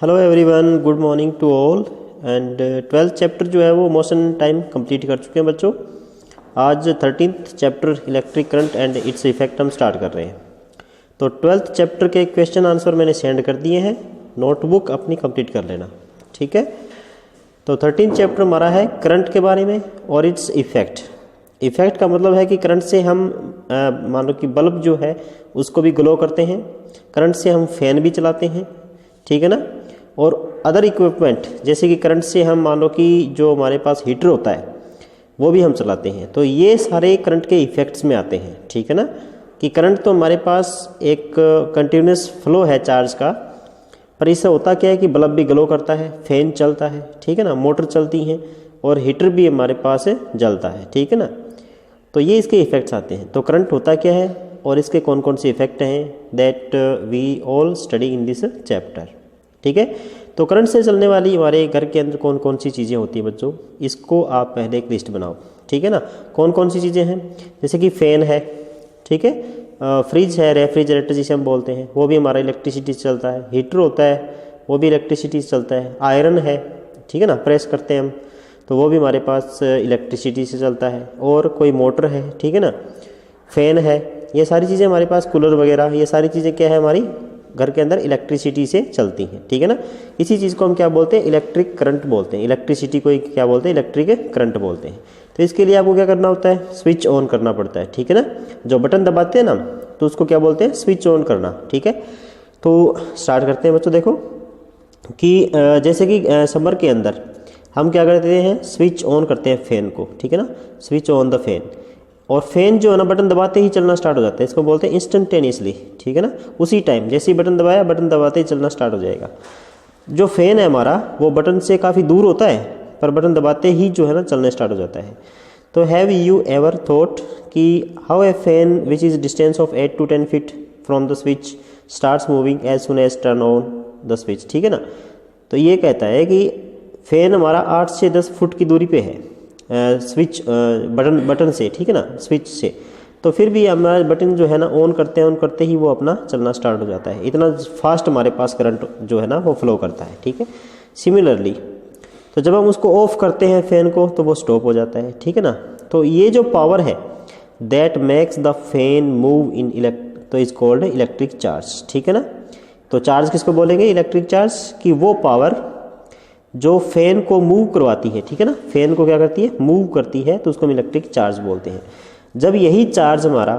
Hello everyone, good morning to all. And 12th chapter जो है वो मोशन टाइम कंप्लीट कर चुके हैं बच्चों। आज 13th chapter electric current and its effect हम स्टार्ट कर रहे हैं। तो 12th चैप्टर के क्वेश्चन आंसर मैंने सेंड कर दिए हैं, नोटबुक अपनी कंप्लीट कर लेना, ठीक है। तो 13th चैप्टर हमारा है करंट के बारे में और इट्स इफेक्ट। इफेक्ट का मतलब है कि करंट से हम मान लो कि बल्ब जो है उसको भी ग्लो करते हैं, करंट से हम फैन भी चलाते हैं, ठीक है ना। और अदर इक्विपमेंट जैसे कि करंट से हम मान लो कि जो हमारे पास हीटर होता है वो भी हम चलाते हैं। तो ये सारे करंट के इफ़ेक्ट्स में आते हैं, ठीक है ना। कि करंट तो हमारे पास एक कंटिन्यूस फ्लो है चार्ज का, पर इससे होता क्या है कि बल्ब भी ग्लो करता है, फैन चलता है, ठीक है ना, मोटर चलती हैं और हीटर भी हमारे पास जलता है, ठीक है ना। तो ये इसके इफ़ेक्ट्स आते हैं। तो करंट होता क्या है और इसके कौन कौन से इफ़ेक्ट हैं, that we all study in this chapter, ठीक है। तो करंट से चलने वाली हमारे घर के अंदर कौन कौन सी चीज़ें होती हैं बच्चों, इसको आप पहले एक लिस्ट बनाओ, ठीक है ना। कौन कौन सी चीज़ें हैं, जैसे कि फ़ैन है, ठीक है, फ्रिज है, रेफ्रिजरेटर जिसे हम बोलते हैं, वो भी हमारा इलेक्ट्रिसिटी से चलता है। हीटर होता है वो भी इलेक्ट्रिसिटी से चलता है। आयरन है, ठीक है ना, प्रेस करते हैं हम तो वो भी हमारे पास इलेक्ट्रिसिटी से चलता है। और कोई मोटर है, ठीक है ना, फ़ैन है, ये सारी चीज़ें हमारे पास, कूलर वगैरह, ये सारी चीज़ें क्या है हमारी घर के अंदर इलेक्ट्रिसिटी से चलती हैं, ठीक है ना। इसी चीज़ को हम क्या बोलते हैं, इलेक्ट्रिक करंट बोलते हैं। इलेक्ट्रिसिटी को क्या बोलते हैं, इलेक्ट्रिक करंट बोलते हैं। तो इसके लिए आपको क्या करना होता है, स्विच ऑन करना पड़ता है, ठीक है ना। जो बटन दबाते हैं ना तो उसको क्या बोलते हैं, स्विच ऑन करना, ठीक है। तो स्टार्ट करते हैं बच्चों। देखो कि जैसे कि समर के अंदर हम क्या करते हैं, स्विच ऑन करते हैं फ़ैन को, ठीक है ना, स्विच ऑन द फैन। और फैन जो है ना बटन दबाते ही चलना स्टार्ट हो जाता है, इसको बोलते हैं इंस्टेंटेनियसली, ठीक है ना। उसी टाइम जैसे ही बटन दबाया, बटन दबाते ही चलना स्टार्ट हो जाएगा। जो फ़ैन है हमारा वो बटन से काफ़ी दूर होता है, पर बटन दबाते ही जो है ना चलना स्टार्ट हो जाता है। तो हैव यू एवर थॉट कि how a fan which is distance of 8 to 10 feet from the switch starts moving as soon as turn on the switch, ठीक है ना। तो ये कहता है कि फ़ैन हमारा 8 से 10 फुट की दूरी पे है स्विच बटन से, ठीक है ना, स्विच से। तो फिर भी हमारा बटन जो है ना ऑन करते ही वो अपना चलना स्टार्ट हो जाता है। इतना फास्ट हमारे पास करंट जो है ना वो फ्लो करता है, ठीक है। सिमिलरली तो जब हम उसको ऑफ करते हैं फ़ैन को तो वो स्टॉप हो जाता है, ठीक है ना। तो ये जो पावर है that makes the fan move in तो इज कॉल्ड इलेक्ट्रिक चार्ज, ठीक है ना। तो चार्ज किसको बोलेंगे, इलेक्ट्रिक चार्ज, कि वो पावर जो फैन को मूव करवाती है, ठीक है ना, फैन को क्या करती है, मूव करती है, तो उसको हम इलेक्ट्रिक चार्ज बोलते हैं। जब यही चार्ज हमारा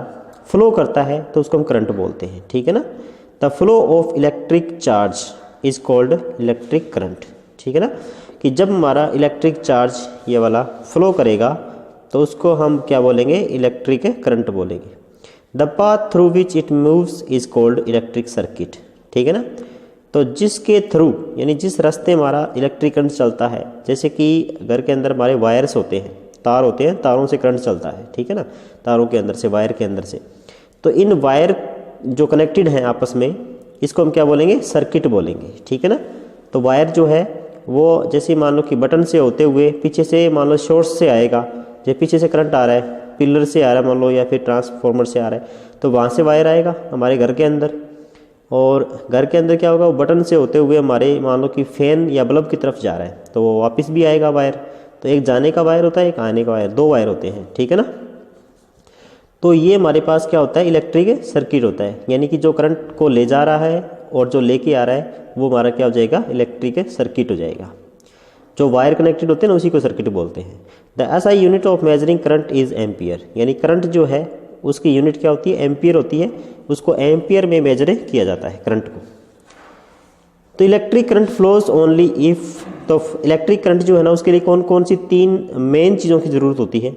फ्लो करता है तो उसको हम करंट बोलते हैं, ठीक है ना। The flow of electric charge is called electric current, ठीक है ना। कि जब हमारा इलेक्ट्रिक चार्ज ये वाला फ्लो करेगा तो उसको हम क्या बोलेंगे, इलेक्ट्रिक करंट बोलेंगे। The path through which it moves is called electric circuit, ठीक है ना। तो जिसके थ्रू यानी जिस रास्ते हमारा इलेक्ट्रिक करंट चलता है, जैसे कि घर के अंदर हमारे वायर्स होते हैं, तार होते हैं, तारों से करंट चलता है, ठीक है ना, तारों के अंदर से, वायर के अंदर से। तो इन वायर जो कनेक्टेड हैं आपस में, इसको हम क्या बोलेंगे, सर्किट बोलेंगे, ठीक है ना। तो वायर जो है वो जैसे मान लो कि बटन से होते हुए पीछे से मान लो सोर्स से आएगा, जो पीछे से करंट आ रहा है, पिलर से आ रहा है मान लो, या फिर ट्रांसफार्मर से आ रहा है, तो वहाँ से वायर आएगा हमारे घर के अंदर। और घर के अंदर क्या होगा, वो बटन से होते हुए हमारे मान लो कि फ़ैन या बल्ब की तरफ जा रहा है तो वो वापस भी आएगा वायर। तो एक जाने का वायर होता है, एक आने का वायर, दो वायर होते हैं, ठीक है ना। तो ये हमारे पास क्या होता है, इलेक्ट्रिक सर्किट होता है, यानी कि जो करंट को ले जा रहा है और जो लेके आ रहा है वो हमारा क्या हो जाएगा, इलेक्ट्रिक सर्किट हो जाएगा। जो वायर कनेक्टेड होते हैं ना उसी को सर्किट बोलते हैं। The SI unit of measuring current is ampere, यानी करंट जो है उसकी यूनिट क्या होती है, एम्पियर होती है, उसको एम्पियर में मेजर किया जाता है करंट को। तो electric current flows only if, तो इलेक्ट्रिक करंट जो है ना उसके लिए कौन कौन सी तीन मेन चीज़ों की ज़रूरत होती है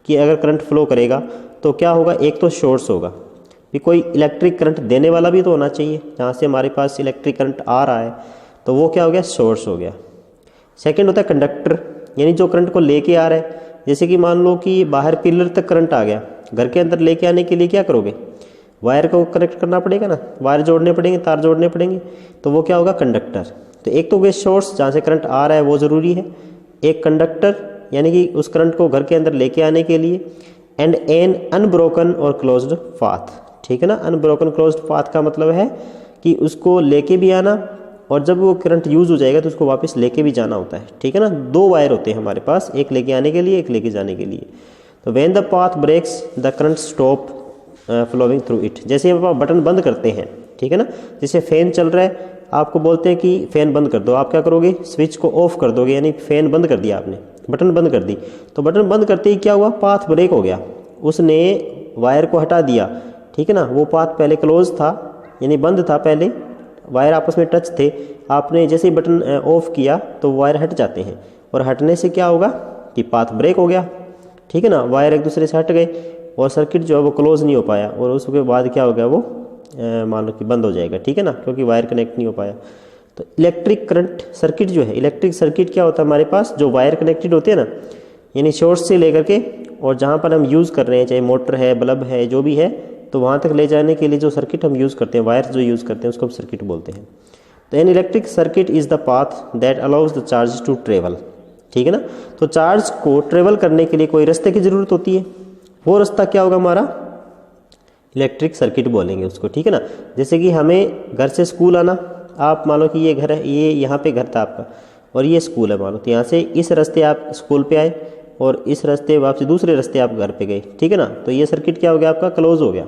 कि अगर करंट फ्लो करेगा तो क्या होगा, एक तो सोर्स होगा, कि कोई इलेक्ट्रिक करंट देने वाला भी तो होना चाहिए, जहाँ से हमारे पास इलेक्ट्रिक करंट आ रहा है, तो वो क्या हो गया, सोर्स हो गया। सेकेंड होता है कंडक्टर, यानी जो करंट को लेके आ रहा है, जैसे कि मान लो कि बाहर पिलर तक करंट आ गया, घर के अंदर लेके आने के लिए क्या करोगे, वायर को कनेक्ट करना पड़ेगा ना, वायर जोड़ने पड़ेंगे, तार जोड़ने पड़ेंगे, तो वो क्या होगा, कंडक्टर। तो एक तो वे सोर्स जहाँ से करंट आ रहा है वो ज़रूरी है, एक कंडक्टर यानी कि उस करंट को घर के अंदर लेके आने के लिए, एंड एन अनब्रोकन और क्लोज्ड पाथ, ठीक है ना। अनब्रोकन क्लोज्ड पाथ का मतलब है कि उसको लेके भी आना और जब वो करंट यूज़ हो जाएगा तो उसको वापस लेके भी जाना होता है, ठीक है ना। 2 वायर होते हैं हमारे पास, एक लेके आने के लिए, एक लेके जाने के लिए। तो when the path breaks the current stop flowing through it. जैसे आप बटन बंद करते हैं, ठीक है ना, जैसे फ़ैन चल रहा है, आपको बोलते हैं कि फ़ैन बंद कर दो, आप क्या करोगे, स्विच को ऑफ कर दोगे, यानी फ़ैन बंद कर दिया आपने, बटन बंद कर दी। तो बटन बंद करते ही क्या हुआ, पाथ ब्रेक हो गया, उसने वायर को हटा दिया, ठीक है ना। वो पाथ पहले क्लोज था, यानी बंद था, पहले वायर आपस में टच थे, आपने जैसे ही बटन ऑफ किया तो वायर हट जाते हैं, और हटने से क्या होगा कि पाथ ब्रेक हो गया, ठीक है ना, वायर एक दूसरे से हट गए और सर्किट जो है वो क्लोज नहीं हो पाया, और उसके बाद क्या हो गया, वो मान लो कि बंद हो जाएगा, ठीक है ना, क्योंकि वायर कनेक्ट नहीं हो पाया। तो इलेक्ट्रिक करंट सर्किट जो है, इलेक्ट्रिक सर्किट क्या होता है हमारे पास, जो वायर कनेक्टेड होते हैं ना, यानी सोर्स से लेकर के और जहाँ पर हम यूज़ कर रहे हैं, चाहे मोटर है, बल्ब है, जो भी है, तो वहाँ तक ले जाने के लिए जो सर्किट हम यूज़ करते हैं, वायर जो यूज़ करते हैं, उसको हम सर्किट बोलते हैं। तो an electric circuit is the path that allows the charge to travel, ठीक है ना। तो चार्ज को ट्रेवल करने के लिए कोई रास्ते की ज़रूरत होती है, वो रास्ता क्या होगा हमारा, इलेक्ट्रिक सर्किट बोलेंगे उसको, ठीक है ना। जैसे कि हमें घर से स्कूल आना, आप मान लो कि ये घर है, ये यहाँ पे घर था आपका और ये स्कूल है मान लो, तो यहाँ से इस रास्ते आप स्कूल पे आए और इस रास्ते वापसी दूसरे रास्ते आप घर पे गए, ठीक है ना। तो ये सर्किट क्या हो गया, आपका क्लोज हो गया,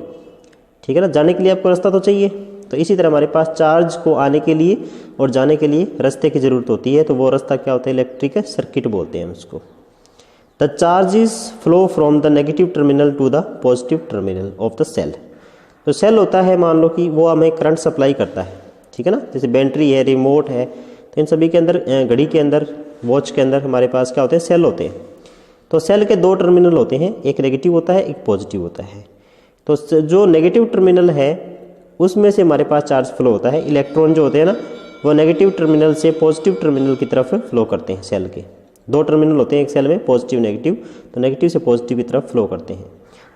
ठीक है ना। जाने के लिए आपको रास्ता तो चाहिए, तो इसी तरह हमारे पास चार्ज को आने के लिए और जाने के लिए रास्ते की ज़रूरत होती है, तो वो रास्ता क्या होता है, इलेक्ट्रिक सर्किट बोलते हैं उसको। The charges flow from the negative terminal to the positive terminal of the cell. तो सेल होता है, मान लो कि वो हमें करंट सप्लाई करता है, ठीक है ना। जैसे बैटरी है, रिमोट है, तो इन सभी के अंदर, घड़ी के अंदर, वॉच के अंदर हमारे पास क्या होते हैं, सेल होते हैं। तो सेल के 2 टर्मिनल होते हैं, एक नेगेटिव होता है, एक पॉजिटिव होता है। तो जो नेगेटिव टर्मिनल है उसमें से हमारे पास चार्ज फ्लो होता है, इलेक्ट्रॉन जो होते हैं ना, वो नेगेटिव टर्मिनल से पॉजिटिव टर्मिनल की तरफ फ्लो करते हैं। सेल के 2 टर्मिनल होते हैं एक सेल में, पॉजिटिव नेगेटिव, तो नेगेटिव से पॉजिटिव की तरफ फ्लो करते हैं।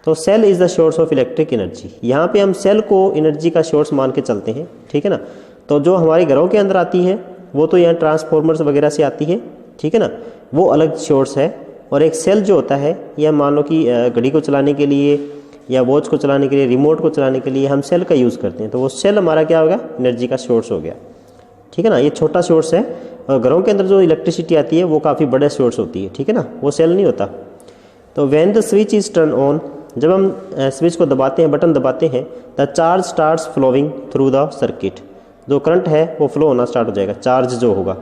तो cell is the source of electric energy. यहाँ पे हम सेल को एनर्जी का सोर्स मान के चलते हैं, ठीक है ना। तो जो हमारे घरों के अंदर आती है वो तो यहाँ ट्रांसफार्मर्स वगैरह से आती है, ठीक है ना, वो अलग सोर्स है। और एक सेल जो होता है, यह मान लो कि घड़ी को चलाने के लिए या वॉच को चलाने के लिए, रिमोट को चलाने के लिए हम सेल का यूज़ करते हैं, तो वो सेल हमारा क्या होगा, एनर्जी का सोर्स हो गया, ठीक है ना। ये छोटा सोर्स है, और घरों के अंदर जो इलेक्ट्रिसिटी आती है वो काफ़ी बड़ा सोर्स होती है, ठीक है ना, वो सेल नहीं होता। तो when the switch is turn on, जब हम स्विच को दबाते हैं, बटन दबाते हैं, the charge starts flowing through the circuit. जो करंट है वो फ्लो होना स्टार्ट हो जाएगा, चार्ज जो होगा।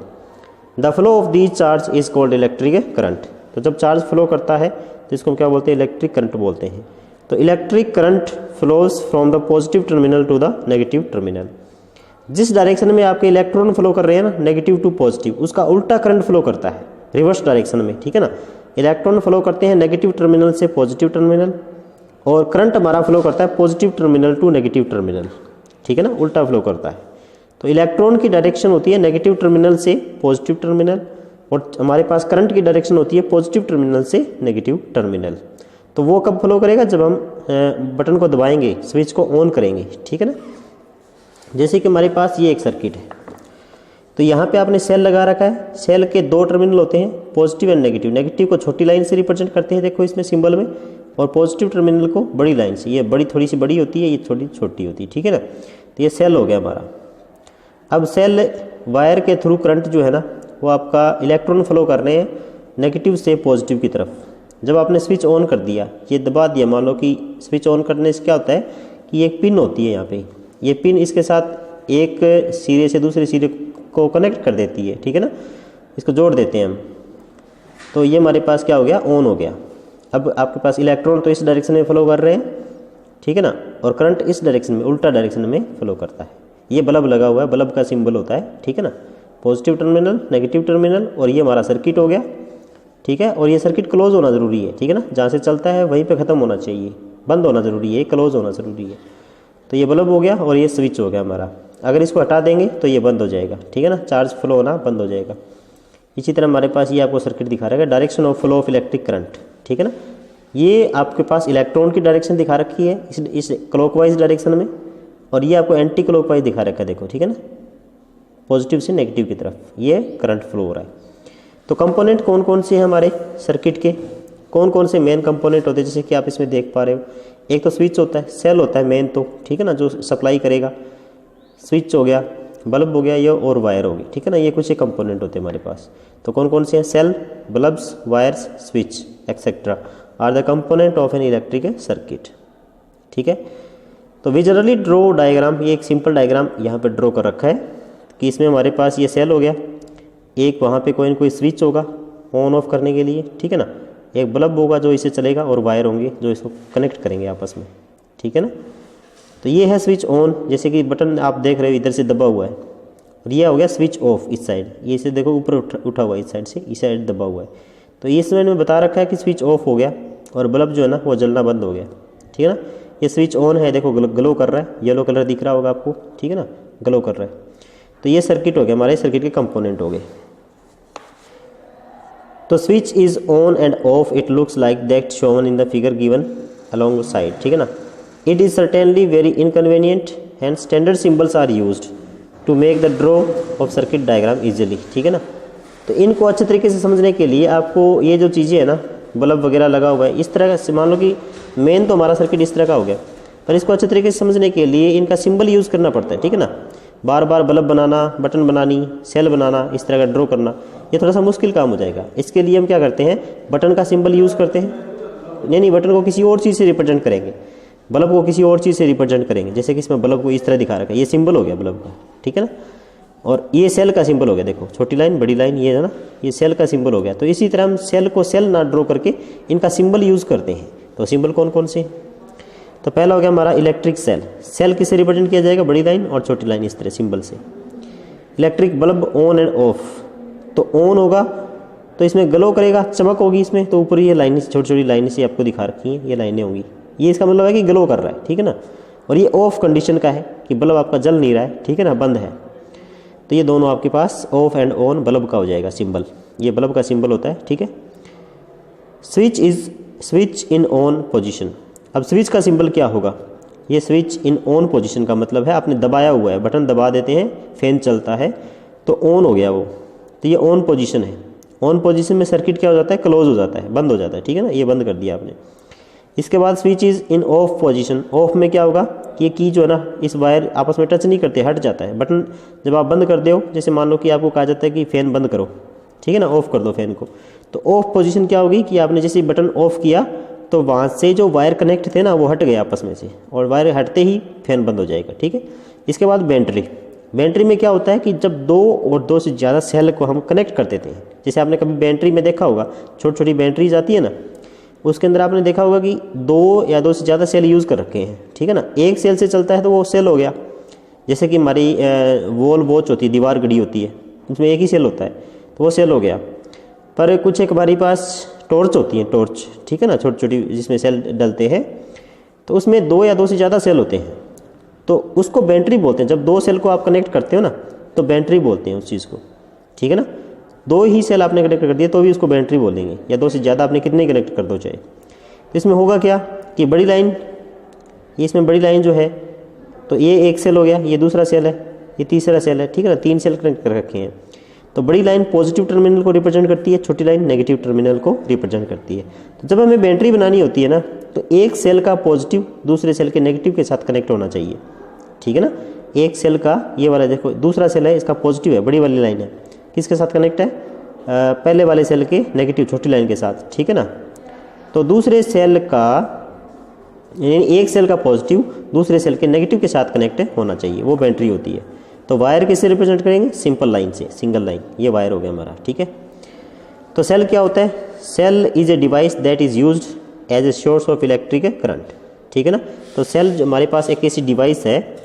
The flow of these charge is called electric current. तो जब चार्ज फ्लो करता है तो इसको हम क्या बोलते हैं, इलेक्ट्रिक करंट बोलते हैं। तो electric current flows from the positive terminal to the negative terminal. जिस डायरेक्शन में आपके इलेक्ट्रॉन फ्लो कर रहे हैं ना, नेगेटिव टू पॉजिटिव, उसका उल्टा करंट फ्लो करता है, रिवर्स डायरेक्शन में, ठीक है ना। इलेक्ट्रॉन फ्लो करते हैं नेगेटिव टर्मिनल से पॉजिटिव टर्मिनल, और करंट हमारा फ्लो करता है positive terminal to negative terminal, ठीक है ना, उल्टा फ्लो करता है। तो इलेक्ट्रॉन की डायरेक्शन होती है नेगेटिव टर्मिनल से पॉजिटिव टर्मिनल, और हमारे पास करंट की डायरेक्शन होती है पॉजिटिव टर्मिनल से नेगेटिव टर्मिनल। तो वो कब फ्लो करेगा, जब हम बटन को दबाएंगे, स्विच को ऑन करेंगे, ठीक है ना। जैसे कि हमारे पास ये एक सर्किट है, तो यहाँ पे आपने सेल लगा रखा है, सेल के 2 टर्मिनल होते हैं, पॉजिटिव एंड नेगेटिव। नेगेटिव को छोटी लाइन से रिप्रेजेंट करते हैं, देखो इसमें सिंबल में, और पॉजिटिव टर्मिनल को बड़ी लाइन से, ये बड़ी थोड़ी सी बड़ी होती है, ये छोटी छोटी होती है, ठीक है ना। तो ये सेल हो गया हमारा। अब सेल वायर के थ्रू करंट जो है ना, वो आपका इलेक्ट्रॉन फ्लो कर रहे हैं नेगेटिव से पॉजिटिव की तरफ। जब आपने स्विच ऑन कर दिया, ये दबा दिया, मान लो कि स्विच ऑन करने से क्या होता है कि एक पिन होती है यहाँ पे, ये पिन इसके साथ एक सिरे से दूसरे सिरे को कनेक्ट कर देती है, ठीक है ना, इसको जोड़ देते हैं हम। तो ये हमारे पास क्या हो गया, ऑन हो गया। अब आपके पास इलेक्ट्रॉन तो इस डायरेक्शन में फ्लो कर रहे हैं, ठीक है ना, और करंट इस डायरेक्शन में, उल्टा डायरेक्शन में फ्लो करता है। ये बल्ब लगा हुआ है, बल्ब का सिंबल होता है, ठीक है ना, पॉजिटिव टर्मिनल, नेगेटिव टर्मिनल, और ये हमारा सर्किट हो गया, ठीक है। और ये सर्किट क्लोज होना ज़रूरी है, ठीक है ना, जहाँ से चलता है वहीं पे ख़त्म होना चाहिए, बंद होना ज़रूरी है, क्लोज होना ज़रूरी है। तो ये बल्ब हो गया और ये स्विच हो गया हमारा। अगर इसको हटा देंगे तो ये बंद हो जाएगा, ठीक है ना, चार्ज फ्लो होना बंद हो जाएगा। इसी तरह हमारे पास ये आपको सर्किट दिखा रहा है, direction of flow of electric current, ठीक है ना। ये आपके पास इलेक्ट्रॉन की डायरेक्शन दिखा रखी है इस क्लॉकवाइज डायरेक्शन में, और ये आपको एंटी क्लॉकवाइज दिखा रखा है, देखो, ठीक है ना, पॉजिटिव से नेगेटिव की तरफ ये करंट फ्लो हो रहा है। तो कंपोनेंट कौन कौन से हैं हमारे सर्किट के, कौन कौन से मेन कंपोनेंट होते हैं, जैसे कि आप इसमें देख पा रहे हो। एक तो स्विच होता है, सेल होता है मेन तो, ठीक है ना, जो सप्लाई करेगा, स्विच हो गया, बल्ब हो गया ये, और वायर होगी, ठीक है ना। ये कुछ कंपोनेंट होते हैं हमारे पास। तो कौन कौन से हैं? Cell, bulbs, wires, switch etcetera are the component of an electric circuit, ठीक है। तो वी जनरली ड्रॉ डायग्राम, ये एक सिंपल डायग्राम यहाँ पे ड्रॉ कर रखा है कि इसमें हमारे पास ये सेल हो गया, एक वहाँ पे कोई न कोई स्विच होगा ऑन ऑफ करने के लिए, ठीक है ना, एक बल्ब होगा जो इसे चलेगा, और वायर होंगे जो इसको कनेक्ट करेंगे आपस में, ठीक है ना। तो ये है स्विच ऑन, जैसे कि बटन आप देख रहे हो इधर से दबा हुआ है, और ये हो गया स्विच ऑफ इस साइड, ये इसे देखो ऊपर उठा हुआ है इस साइड से, इस साइड दबा हुआ है। तो ये इसमें मैंने बता रखा है कि स्विच ऑफ हो गया और बल्ब जो है ना वो जलना बंद हो गया, ठीक है ना। ये स्विच ऑन है, देखो ग्लो कर रहा है, येलो कलर दिख रहा होगा आपको, ठीक है ना, ग्लो कर रहा है। तो ये सर्किट हो गया, हमारे सर्किट के कंपोनेंट हो गए। तो switch is on and off, it looks like that shown in the figure given alongside, ठीक है ना। It is certainly very inconvenient and standard symbols are used to make the draw of circuit diagram easily, ठीक है ना। तो इनको अच्छे तरीके से समझने के लिए आपको ये जो चीज़ें है ना, बल्ब वगैरह लगा हुआ है इस तरह का, मान लो कि मेन तो हमारा सर्किट इस तरह का हो गया, पर इसको अच्छे तरीके से समझने के लिए इनका सिंबल यूज़ करना पड़ता है, ठीक है ना। बार बार बल्ब बनाना, बटन बनानी, सेल बनाना, इस तरह का ड्रॉ करना, ये थोड़ा सा मुश्किल काम हो जाएगा। इसके लिए हम क्या करते हैं, बटन का सिंबल यूज़ करते हैं, नहीं बटन को किसी और चीज़ से रिप्रेजेंट करेंगे, बल्ब को किसी और चीज़ से रिप्रेजेंट करेंगे। जैसे कि इसमें बल्ब को इस तरह दिखा रखा है, ये सिंबल हो गया बल्ब का, ठीक है ना। और ये सेल का सिंबल हो गया, देखो छोटी लाइन बड़ी लाइन, ये है ना, ये सेल का सिंबल हो गया। तो इसी तरह हम सेल को सेल ना ड्रॉ करके इनका सिंबल यूज़ करते हैं। तो सिंबल कौन कौन से? तो पहला हो गया हमारा इलेक्ट्रिक सेल। सेल किससे रिप्रेजेंट किया जाएगा? बड़ी लाइन और छोटी लाइन, इस तरह सिंबल से। Electric bulb on and of, तो ऑन होगा तो इसमें ग्लो करेगा, चमक होगी इसमें, तो ऊपर ये लाइन छोटी छोटी लाइन से आपको दिखा रखी है, ये लाइनें होंगी, ये इसका मतलब है कि ग्लो कर रहा है, ठीक है ना। और ये ऑफ कंडीशन का है कि बल्ब आपका जल नहीं रहा है, ठीक है ना, बंद है। तो ये दोनों आपके पास ऑफ एंड ऑन बल्ब का हो जाएगा सिंबल, ये बल्ब का सिंबल होता है, ठीक है। Switch in on position. अब स्विच का सिंबल क्या होगा? ये स्विच इन ऑन पोजीशन का मतलब है आपने दबाया हुआ है, बटन दबा देते हैं, फैन चलता है तो ऑन हो गया वो, तो ये ऑन पोजीशन है। ऑन पोजीशन में सर्किट क्या हो जाता है? क्लोज हो जाता है, बंद हो जाता है, ठीक है ना, ये बंद कर दिया आपने। इसके बाद switch is in of position. Of में क्या होगा कि ये की जो है ना, इस वायर आपस में टच नहीं करते, हट जाता है। बटन जब आप बंद कर दो, जैसे मान लो कि आपको कहा जाता है कि फ़ैन बंद करो, ठीक है ना, ऑफ कर दो फैन को, तो ऑफ पोजीशन क्या होगी कि आपने जैसे बटन ऑफ किया तो वहाँ से जो वायर कनेक्ट थे ना वो हट गए आपस में से, और वायर हटते ही फैन बंद हो जाएगा, ठीक है। इसके बाद बैटरी। बैटरी में क्या होता है कि जब दो और दो से ज़्यादा सेल को हम कनेक्ट कर देते हैं, जैसे आपने कभी बैटरी में देखा होगा, छोटी छोटी बैटरीज आती है ना, उसके अंदर आपने देखा होगा कि दो या दो से ज़्यादा सेल यूज़ कर रखे हैं, ठीक है ना। एक सेल से चलता है तो वो सेल हो गया, जैसे कि हमारी वॉल वॉच होती है, दीवार घड़ी होती है, उसमें एक ही सेल होता है तो वो सेल हो गया। पर कुछ एक हमारे पास टॉर्च होती है, टॉर्च, ठीक है ना, छोटी छोटी जिसमें सेल डलते हैं, तो उसमें दो या दो से ज़्यादा सेल होते हैं, तो उसको बैटरी बोलते हैं। जब दो सेल को आप कनेक्ट करते हो ना तो बैटरी बोलते हैं उस चीज़ को, ठीक है ना। दो ही सेल आपने कनेक्ट कर दिए तो भी उसको बैटरी बोलेंगे, या दो से ज़्यादा आपने कितने कनेक्ट कर दो चाहे। तो इसमें होगा क्या कि बड़ी लाइन, ये इसमें बड़ी लाइन जो है, तो ये एक सेल हो गया, ये दूसरा सेल है, ये तीसरा सेल है, ठीक है ना, तीन सेल कनेक्ट कर रखे हैं। तो बड़ी लाइन पॉजिटिव टर्मिनल को रिप्रेजेंट करती है, छोटी लाइन नेगेटिव टर्मिनल को रिप्रेजेंट करती है। तो जब हमें बैटरी बनानी होती है ना, तो एक सेल का पॉजिटिव दूसरे सेल के नेगेटिव के साथ कनेक्ट होना चाहिए, ठीक है ना। एक सेल का ये वाला देखो, दूसरा सेल है, इसका पॉजिटिव है, बड़ी वाली लाइन है, किसके साथ कनेक्ट है? पहले वाले सेल के नेगेटिव छोटी लाइन के साथ, ठीक है ना। तो दूसरे सेल का, यानी एक सेल का पॉजिटिव दूसरे सेल के नेगेटिव के साथ कनेक्ट होना चाहिए, वो बैटरी होती है। तो वायर किससे रिप्रेजेंट करेंगे? सिंपल लाइन से, सिंगल लाइन, ये वायर हो गया हमारा, ठीक है। तो सेल क्या होता है? Cell is a device that is used as a source of electric current, ठीक है ना। तो सेल जो हमारे पास एक ऐसी डिवाइस है,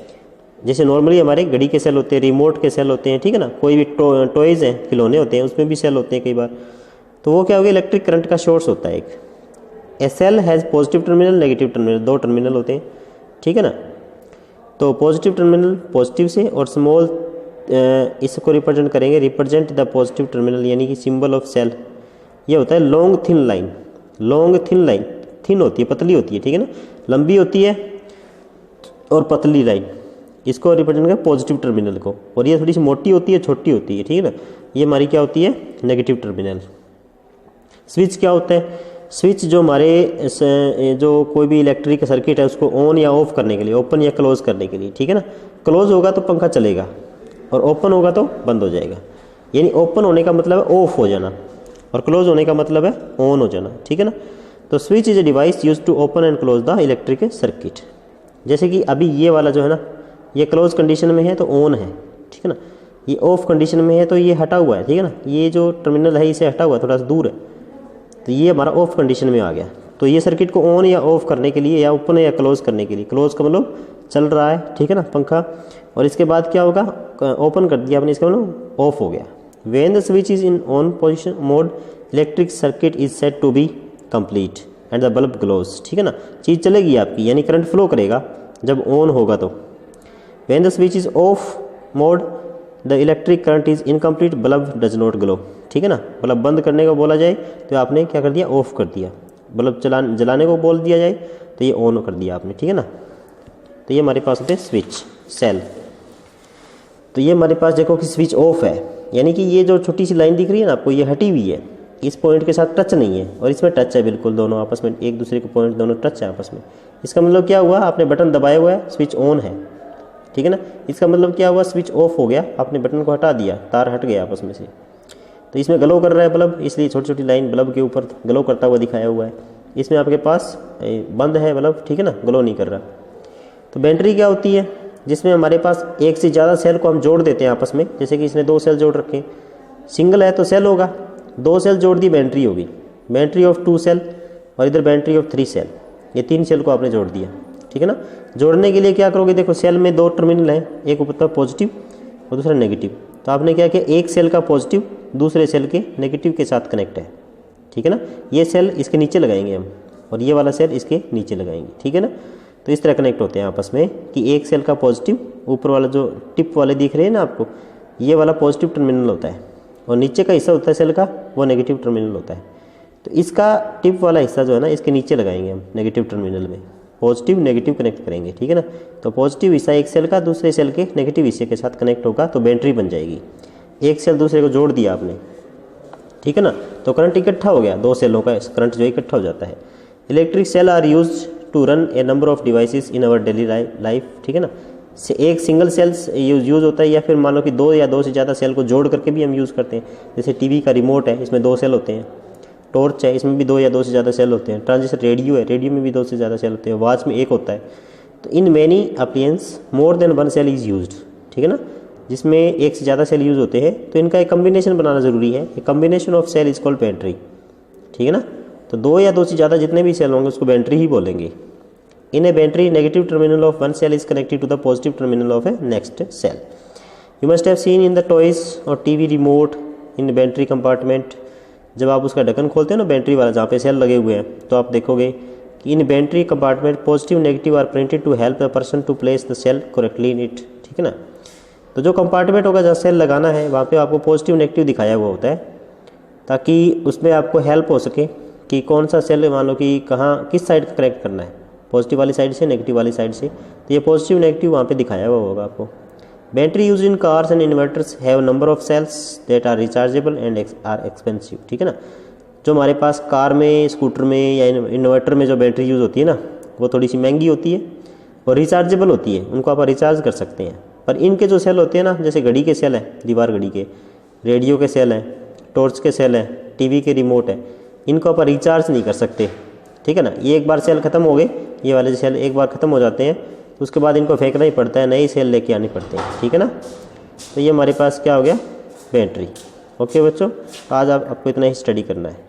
जैसे नॉर्मली हमारे घड़ी के सेल होते हैं, रिमोट के सेल होते हैं, ठीक है ना, कोई भी टॉयज़ हैं, खिलौने होते हैं, उसमें भी सेल होते हैं कई बार। तो वो क्या हो गया? इलेक्ट्रिक करंट का सोर्स होता है एक। A cell has positive terminal, negative terminal, दो टर्मिनल होते हैं, ठीक है ना। तो पॉजिटिव टर्मिनल पॉजिटिव से, और स्मॉल इसको रिप्रेजेंट करेंगे, रिप्रेजेंट द पॉजिटिव टर्मिनल, यानी कि सिंबल ऑफ सेल ये होता है long thin line. Long thin line, thin होती है, पतली होती है, ठीक है ना, लंबी होती है और पतली लाइन, इसको रिप्रेजेंट करें पॉजिटिव टर्मिनल को। और ये थोड़ी सी मोटी होती है, छोटी होती है, ठीक है ना, ये हमारी क्या होती है? Negative terminal. स्विच क्या होता है? स्विच जो हमारे जो कोई भी इलेक्ट्रिक सर्किट है उसको ऑन या ऑफ करने के लिए, ओपन या क्लोज करने के लिए, ठीक है ना। क्लोज होगा तो पंखा चलेगा, और ओपन होगा तो बंद हो जाएगा। यानी ओपन होने का मतलब है ऑफ हो जाना और क्लोज होने का मतलब है ऑन हो जाना, ठीक है ना। तो switch is a device use to open and close the electric circuit. जैसे कि अभी ये वाला जो है ना, ये क्लोज कंडीशन में है तो ऑन है, ठीक है ना। ये ऑफ कंडीशन में है तो ये हटा हुआ है, ठीक है ना। ये जो टर्मिनल है इसे हटा हुआ है, थोड़ा सा दूर है, तो ये हमारा ऑफ कंडीशन में आ गया। तो ये सर्किट को ऑन या ऑफ करने के लिए या ओपन या क्लोज करने के लिए, क्लोज का मतलब चल रहा है, ठीक है ना, पंखा, और इसके बाद क्या होगा, ओपन कर दिया आपने, इसका मतलब ऑफ हो गया। When the switch is in on position mode electric circuit is set to be complete and the bulb glows, ठीक है ना। चीज़ चलेगी आपकी, यानी करंट फ्लो करेगा जब ऑन होगा तो। When the switch is of mode the electric current is incomplete bulb does not glow, ठीक है ना। बल्ब बंद करने को बोला जाए तो आपने क्या कर दिया, ऑफ कर दिया। बल्ब जलाने को बोल दिया जाए तो ये ऑन कर दिया आपने, ठीक है ना। तो ये हमारे पास होते हैं स्विच सेल। तो ये हमारे पास देखो कि स्विच ऑफ है, यानी कि ये जो छोटी सी लाइन दिख रही है ना आपको, ये हटी हुई है, इस पॉइंट के साथ टच नहीं है, और इसमें टच है बिल्कुल, दोनों आपस में एक दूसरे के पॉइंट दोनों टच है आपस में। इसका मतलब क्या हुआ, आपने बटन दबाया हुआ है, स्विच ऑन है, ठीक है ना। इसका मतलब क्या हुआ, स्विच ऑफ हो गया, आपने बटन को हटा दिया, तार हट गया आपस में से। तो इसमें ग्लो कर रहा है बल्ब, इसलिए छोटी छोटी लाइन बल्ब के ऊपर ग्लो करता हुआ दिखाया हुआ है। इसमें आपके पास बंद है बल्ब, ठीक है ना, ग्लो नहीं कर रहा। तो बैटरी क्या होती है, जिसमें हमारे पास एक से ज़्यादा सेल को हम जोड़ देते हैं आपस में। जैसे कि इसने 2 सेल जोड़ रखे, सिंगल है तो सेल होगा, 2 सेल जोड़ दी बैटरी होगी, बैटरी ऑफ 2 सेल, और इधर बैटरी ऑफ 3 सेल, ये 3 सेल को आपने जोड़ दिया, ठीक है ना। जोड़ने के लिए क्या करोगे, देखो सेल में 2 टर्मिनल हैं, एक ऊपर पॉजिटिव और दूसरा नेगेटिव। तो आपने क्या किया, एक सेल का पॉजिटिव दूसरे सेल के नेगेटिव के साथ कनेक्ट है, ठीक है ना। ये सेल इसके नीचे लगाएंगे हम, और ये वाला सेल इसके नीचे लगाएंगे, ठीक है ना। तो इस तरह कनेक्ट होते हैं आपस में कि एक सेल का पॉजिटिव, ऊपर वाला जो टिप वाले दिख रहे हैं ना आपको, ये वाला पॉजिटिव टर्मिनल होता है, और नीचे का हिस्सा होता है सेल का, वो नेगेटिव टर्मिनल होता है। तो इसका टिप वाला हिस्सा जो है ना, इसके नीचे लगाएंगे हम नेगेटिव टर्मिनल में, पॉजिटिव नेगेटिव कनेक्ट करेंगे, ठीक है ना। तो पॉजिटिव हिस्सा एक सेल का दूसरे सेल के नेगेटिव हिस्से के साथ कनेक्ट होगा, तो बैटरी बन जाएगी। एक सेल दूसरे को जोड़ दिया आपने, ठीक है ना, तो करंट इकट्ठा हो गया, 2 सेलों का करंट जो इकट्ठा हो जाता है। Electric cell are use to run a number of devices in our daily life, ठीक है ना। एक सिंगल सेल यूज होता है, या फिर मान लो कि 2 या 2 से ज़्यादा सेल को जोड़ करके भी हम यूज़ करते हैं। जैसे टीवी का रिमोट है, इसमें 2 सेल होते हैं, टॉर्च है, इसमें भी 2 या 2 से ज़्यादा सेल होते हैं, ट्रांजिस्टर रेडियो है, रेडियो में भी 2 से ज़्यादा सेल होते हैं, वॉच में 1 होता है। तो in many appliance more than 1 cell is used, ठीक है ना, जिसमें 1 से ज़्यादा सेल यूज़ होते हैं, तो इनका एक कम्बिनेशन बनाना ज़रूरी है। A combination of cell is called battery, ठीक है ना। तो 2 या 2 से ज़्यादा जितने भी सेल होंगे उसको बैटरी ही बोलेंगे। In a battery negative terminal of 1 cell is connected to the positive terminal of a next cell. You must have seen in the toys और TV remote in battery compartment. जब आप उसका ढक्कन खोलते हैं ना बैटरी वाला, जहाँ पे सेल लगे हुए हैं, तो आप देखोगे कि in battery compartment positive negative are printed to help the person to place the cell correctly in it, ठीक है ना। तो जो कंपार्टमेंट होगा जहाँ सेल लगाना है, वहाँ पे आपको पॉजिटिव नेगेटिव दिखाया हुआ होता है, ताकि उसमें आपको हेल्प हो सके कि कौन सा सेल मान लो कि कहाँ किस साइड कनेक्ट करना है, पॉजिटिव वाली साइड से नेगेटिव वाली साइड से। तो ये पॉजिटिव नेगेटिव वहाँ पे दिखाया हुआ होगा आपको। Battery use in cars and inverters have number of cells that are rechargeable and are expensive, ठीक है ना। जो हमारे पास कार में, स्कूटर में या इन्वर्टर में जो बैटरी यूज़ होती है ना, वो थोड़ी सी महंगी होती है और रिचार्जेबल होती है, उनको आप रिचार्ज कर सकते हैं। पर इनके जो सेल होते हैं ना, जैसे घड़ी के सेल हैं, दीवार घड़ी के, रेडियो के सेल हैं, टॉर्च के सेल हैं, टीवी के रिमोट है, इनको आप रिचार्ज नहीं कर सकते, ठीक है ना। ये एक बार सेल ख़त्म हो गए, ये वाले सेल एक बार ख़त्म हो जाते हैं, तो उसके बाद इनको फेंकना ही पड़ता है, नई सेल लेके आनी पड़ते हैं, ठीक है ना। तो ये हमारे पास क्या हो गया, बैटरी। ओके बच्चों, आज आपको इतना ही स्टडी करना है।